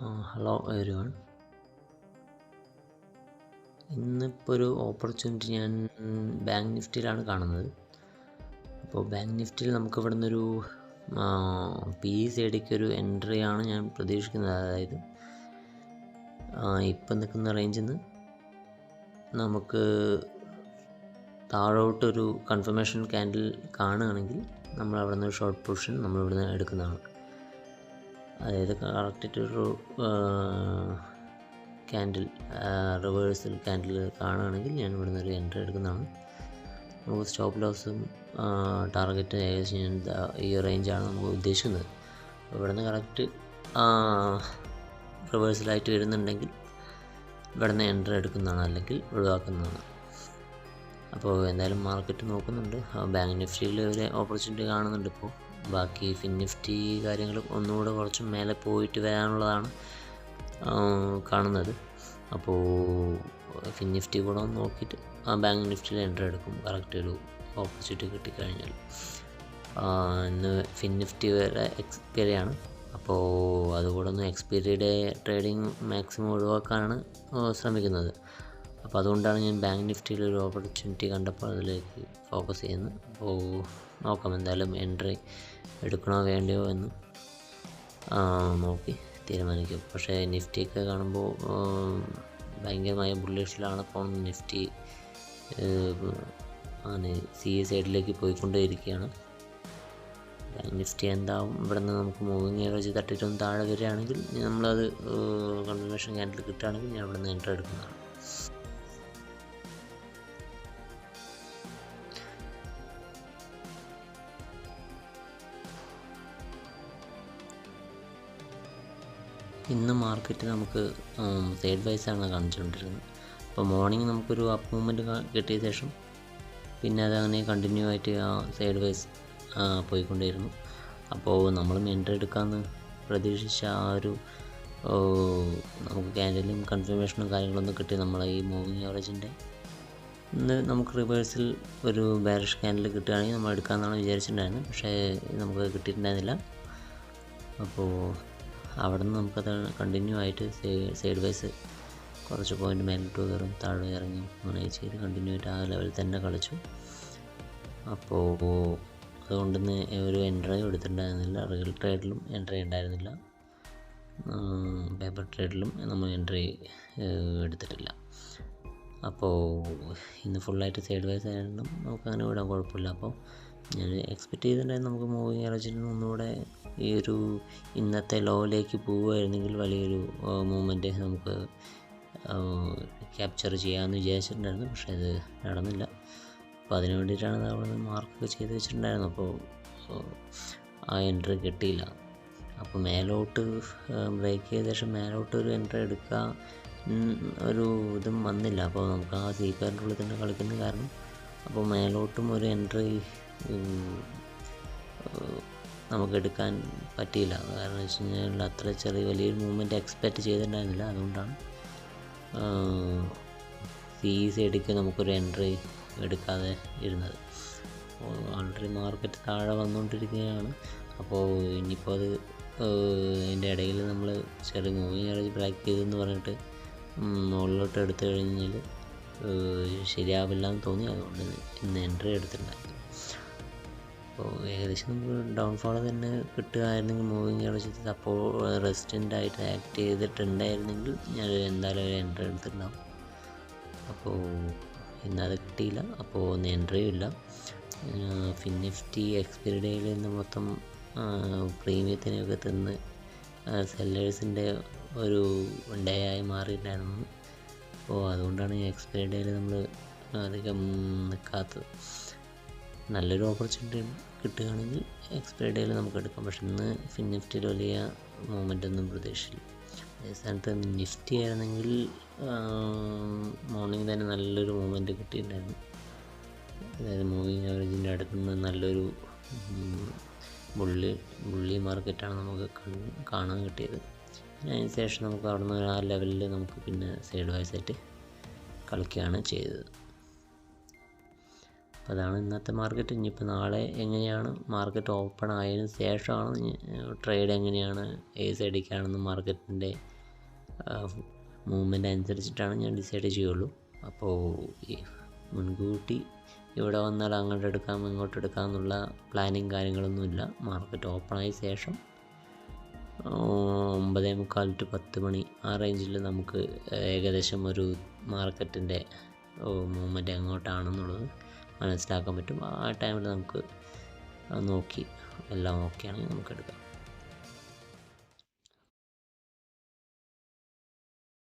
Hello every one. ഇന്നിപ്പോൾ ഒരു opportunity ഞാൻ ബാങ്ക് നിഫ്റ്റിയിലാണ് കാണുന്നത്. അപ്പോൾ ബാങ്ക് നിഫ്റ്റിയിൽ നമുക്ക് ഇവിടെ നിന്നൊരു PE ഒരു എൻട്രിയാണ് ഞാൻ പ്രതീക്ഷിക്കുന്നത്. അതായത് ഇപ്പം നിൽക്കുന്ന റേഞ്ചിൽ നിന്ന് നമുക്ക് താഴോട്ടൊരു കൺഫർമേഷൻ ക്യാൻഡിൽ കാണുകയാണെങ്കിൽ നമ്മൾ അവിടെ നിന്ന് ഷോർട്ട് പൊസിഷൻ നമ്മളിവിടെ നിന്ന് എടുക്കുന്നതാണ്. അതായത് കറക്റ്റായിട്ടൊരു ക്യാൻഡിൽ റിവേഴ്സൽ ക്യാൻഡിൽ കാണുകയാണെങ്കിൽ ഞാൻ ഇവിടെ നിന്ന് ഒരു എൻട്രി എടുക്കുന്നതാണ്. നമുക്ക് സ്റ്റോപ്പ് ലോസും ടാർഗറ്റ് ഏകദേശം ഞാൻ ഈ റേഞ്ചാണ് നമുക്ക് ഉദ്ദേശിക്കുന്നത്. അപ്പോൾ ഇവിടെ നിന്ന് കറക്റ്റ് റിവേഴ്സലായിട്ട് വരുന്നുണ്ടെങ്കിൽ ഇവിടെ നിന്ന് എൻട്രി എടുക്കുന്നതാണ്, അല്ലെങ്കിൽ ഒഴിവാക്കുന്നതാണ്. അപ്പോൾ എന്തായാലും മാർക്കറ്റ് നോക്കുന്നുണ്ട്. ബാങ്ക് നിഫ്റ്റിയിൽ ഒരു ഓപ്പർച്യൂണിറ്റി കാണുന്നുണ്ട്. ഇപ്പോൾ ബാക്കി ഫിൻ നിഫ്റ്റി കാര്യങ്ങൾ ഒന്നുകൂടെ കുറച്ചും മേലെ പോയിട്ട് വരാനുള്ളതാണ് കാണുന്നത്. അപ്പോൾ ഫിൻ നിഫ്റ്റി കൂടെ ഒന്ന് നോക്കിയിട്ട് ബാങ്ക് നിഫ്റ്റിയിൽ എൻട്രി എടുക്കും കറക്റ്റ് ഒരു ഓപ്പർച്യൂണിറ്റി കിട്ടിക്കഴിഞ്ഞാൽ. ഇന്ന് ഫിൻ നിഫ്റ്റി വരെ എക്സ്പയറിയാണ്. അപ്പോൾ അതുകൂടെ ഒന്ന് എക്സ്പയറിയുടെ ട്രേഡിങ് മാക്സിമം ഒഴിവാക്കാനാണ് ശ്രമിക്കുന്നത്. അപ്പോൾ അതുകൊണ്ടാണ് ഞാൻ ബാങ്ക് നിഫ്റ്റിയിൽ ഒരു ഓപ്പർച്യൂണിറ്റി കണ്ടപ്പോൾ അതിലേക്ക് ഫോക്കസ് ചെയ്യുന്നത്. അപ്പോൾ നോക്കാം, എന്തായാലും എൻട്രി എടുക്കണോ വേണ്ടയോ എന്ന് നോക്കി തീരുമാനിക്കും. പക്ഷേ നിഫ്റ്റിയൊക്കെ കാണുമ്പോൾ ഭയങ്കരമായ ബുള്ളിഷിലാണ് പോകുന്നത്. നിഫ്റ്റി സൈഡിലേക്ക് പോയിക്കൊണ്ടേയിരിക്കുകയാണ്. ബാങ്ക് നിഫ്റ്റി എന്താവും ഇവിടെ നിന്ന് നമുക്ക് മൂവിങ് ഏവറേജ് തട്ടിയിട്ടൊന്ന് താഴെ വരികയാണെങ്കിൽ നമ്മളത് കൺഫർമേഷൻ ക്യാൻഡിൽ കിട്ടുകയാണെങ്കിൽ ഞാൻ ഇവിടെ നിന്ന് എൻട്രി എടുക്കുന്നതാണ്. ഇന്ന് മാർക്കറ്റ് നമുക്ക് സൈഡ് വൈസാണ് കാണിച്ചുകൊണ്ടിരുന്നത്. അപ്പോൾ മോർണിംഗ് നമുക്കൊരു അപ്പ് മൂവ്മെൻറ്റ് കിട്ടിയ ശേഷം പിന്നെ അതങ്ങനെ കണ്ടിന്യൂ ആയിട്ട് സൈഡ് വൈസ് പോയിക്കൊണ്ടിരുന്നു. അപ്പോൾ നമ്മളും എൻട്രി എടുക്കാമെന്ന് പ്രതീക്ഷിച്ച ഒരു നമുക്ക് ക്യാൻഡിലും കൺഫർമേഷനും കാര്യങ്ങളൊന്നും കിട്ടി. നമ്മളെ ഈ മൂവിങ് ആവറേജിൻ്റെ ഇന്ന് നമുക്ക് റിവേഴ്സിൽ ഒരു ബാരിഷ് ക്യാൻഡിൽ കിട്ടുകയാണെങ്കിൽ നമ്മൾ എടുക്കാമെന്നാണ് വിചാരിച്ചിട്ടുണ്ടായിരുന്നത്. പക്ഷേ നമുക്ക് കിട്ടിയിട്ടുണ്ടായിരുന്നില്ല. അപ്പോൾ അവിടെ നിന്ന് നമുക്കത് കണ്ടിന്യൂ ആയിട്ട് സൈഡ് വൈസ് കുറച്ച് പോയിൻ്റ് മേലോട്ട് കയറും, താഴെ ഇറങ്ങി, അങ്ങനെ ചെയ്ത് കണ്ടിന്യൂ ആയിട്ട് ആ ലെവലിൽ തന്നെ കളിച്ചു. അപ്പോൾ അതുകൊണ്ട് തന്നെ ഒരു എൻട്രി എടുത്തിട്ടുണ്ടായിരുന്നില്ല. റിയൽ ട്രേഡിലും എൻട്രി ഉണ്ടായിരുന്നില്ല, പേപ്പർ ട്രേഡിലും നമ്മൾ എൻട്രി എടുത്തിട്ടില്ല. അപ്പോൾ ഇന്ന് ഫുള്ളായിട്ട് സൈഡ് വൈസ് ആയിരുന്നു, നമുക്കങ്ങനെ വിടാൻ കുഴപ്പമില്ല. അപ്പോൾ ഞാൻ എക്സ്പെക്റ്റ് ചെയ്തിട്ടുണ്ടായിരുന്നു നമുക്ക് മൂവിങ് ആവറേജിൽ നിന്ന് ഒന്നുകൂടെ ഈ ഒരു ഇന്നത്തെ ലോയിലേക്ക് പോവുകയായിരുന്നെങ്കിൽ വലിയൊരു മൂവ്മെൻറ്റ് നമുക്ക് ക്യാപ്ചർ ചെയ്യാമെന്ന് വിചാരിച്ചിട്ടുണ്ടായിരുന്നു. പക്ഷേ അത് നടന്നില്ല. അപ്പോൾ അതിന് വേണ്ടിയിട്ടാണ് അവിടെ മാർക്കൊക്കെ ചെയ്ത് വെച്ചിട്ടുണ്ടായിരുന്നു. അപ്പോൾ ആ എൻട്രി കിട്ടിയില്ല. അപ്പോൾ മേലോട്ട് ബ്രേക്ക് ചെയ്ത ശേഷം മേലോട്ട് ഒരു എൻട്രി എടുക്കുക ഒരു ഇതും വന്നില്ല. അപ്പോൾ നമുക്ക് ആ സീപ്പറിൻ്റെ ഉള്ളിൽ തന്നെ കളിക്കുന്ന കാരണം അപ്പോൾ മേലോട്ടും ഒരു എൻട്രി നമുക്ക് എടുക്കാൻ പറ്റിയില്ല. കാരണം എന്ന് വെച്ച് കഴിഞ്ഞാൽ അത്ര വലിയൊരു മൂവ്മെൻറ്റ് എക്സ്പെക്റ്റ് ചെയ്തിട്ടുണ്ടായിരുന്നില്ല. അതുകൊണ്ടാണ് സൈഡിലേക്ക് നമുക്കൊരു എൻട്രി എടുക്കാതെ ഇരുന്നത്. ഓൾറെഡി മാർക്കറ്റ് താഴെ വന്നുകൊണ്ടിരിക്കുകയാണ്. അപ്പോൾ ഇനിയിപ്പോൾ അത് അതിൻ്റെ ഇടയിൽ നമ്മൾ ചെറിയ മൂവിങ് ആവറേജ് ബ്രേക്ക് ചെയ്തെന്ന് പറഞ്ഞിട്ട് മുകളിലോട്ട് എടുത്തു കഴിഞ്ഞാൽ ശരിയാവില്ല എന്ന് തോന്നി. അതുകൊണ്ട് ഇന്ന് എൻട്രി എടുത്തിട്ടുണ്ടായിരുന്നു. അപ്പോൾ ഏകദേശം നമുക്ക് ഡൗൺഫോൾ തന്നെ കിട്ടുകയായിരുന്നെങ്കിൽ മൂവിങ് ആവറേജ് അപ്പോൾ റെസിസ്റ്റൻ്റായിട്ട് ആക്ട് ചെയ്തിട്ടുണ്ടായിരുന്നെങ്കിൽ ഞാൻ എന്തായാലും ഒരു എൻട്രി എടുത്തിട്ടുണ്ടാവും. അപ്പോൾ ഇന്നത് കിട്ടിയില്ല. അപ്പോൾ ഒന്ന് എൻട്രിയും ഇല്ല. ഫിൻ നിഫ്റ്റി എക്സ്പയറി ഡേയിൽ നിന്ന് മൊത്തം പ്രീമിയത്തിനെയൊക്കെ തിന്ന് സെല്ലേഴ്സിൻ്റെ ഒരു ഡേ ആയി മാറിയിട്ടുണ്ടായിരുന്നു. അപ്പോൾ അതുകൊണ്ടാണ് ഈ എക്സ്പയറി ഡേയിൽ നമ്മൾ അധികം നിൽക്കാത്തത്. നല്ലൊരു ഓപ്പർച്യൂണിറ്റി കിട്ടുകയാണെങ്കിൽ എക്സ്പയറി ഡേയിൽ നമുക്ക് എടുക്കാം. പക്ഷെ ഇന്ന് ഫിൻ നിഫ്റ്റിയിൽ വലിയ മൂവ്മെൻ്റ് ഒന്നും പ്രതീക്ഷിച്ചില്ല. അതേ സ്ഥാനത്ത് നിഫ്റ്റി ആയിരുന്നെങ്കിൽ മോർണിംഗ് തന്നെ നല്ലൊരു മൂവ്മെൻറ്റ് കിട്ടിയിട്ടുണ്ടായിരുന്നു. അതായത് മൂവിങ് ആവറേജിൻ്റെ അടുത്ത് നിന്ന് നല്ലൊരു ബുള്ളി മാർക്കറ്റാണ് നമുക്ക് കാണാൻ കിട്ടിയത്. അതിന് ശേഷം നമുക്ക് അവിടെ നിന്ന് ആ ലെവലിൽ നമുക്ക് പിന്നെ സൈഡ് വൈസായിട്ട് കളിക്കുകയാണ് ചെയ്തത്. അപ്പോൾ അതാണ് ഇന്നത്തെ മാർക്കറ്റ്. ഇനിയിപ്പോൾ നാളെ എങ്ങനെയാണ് മാർക്കറ്റ് ഓപ്പൺ ആയതിനു ശേഷമാണ് ട്രേഡ് എങ്ങനെയാണ് ഏത് സൈഡിലേക്കാണെന്ന് മാർക്കറ്റിൻ്റെ മൂവ്മെൻ്റ് അനുസരിച്ചിട്ടാണ് ഞാൻ ഡിസൈഡ് ചെയ്യുള്ളൂ. അപ്പോൾ മുൻകൂട്ടി ഇവിടെ വന്നാൽ അങ്ങോട്ട് എടുക്കാം ഇങ്ങോട്ട് എടുക്കാം എന്നുള്ള പ്ലാനിങ് കാര്യങ്ങളൊന്നുമില്ല. മാർക്കറ്റ് ഓപ്പണായ ശേഷം 9:45 to 10 മണി ആ റേഞ്ചിൽ നമുക്ക് ഏകദേശം ഒരു മാർക്കറ്റിൻ്റെ മൂവ്മെൻറ്റ് എങ്ങോട്ടാണെന്നുള്ളത് മനസ്സിലാക്കാൻ പറ്റും. ആ ടൈമിൽ നമുക്ക് നോക്കി എല്ലാം ഓക്കെ ആണെങ്കിൽ നമുക്ക് എടുക്കാം.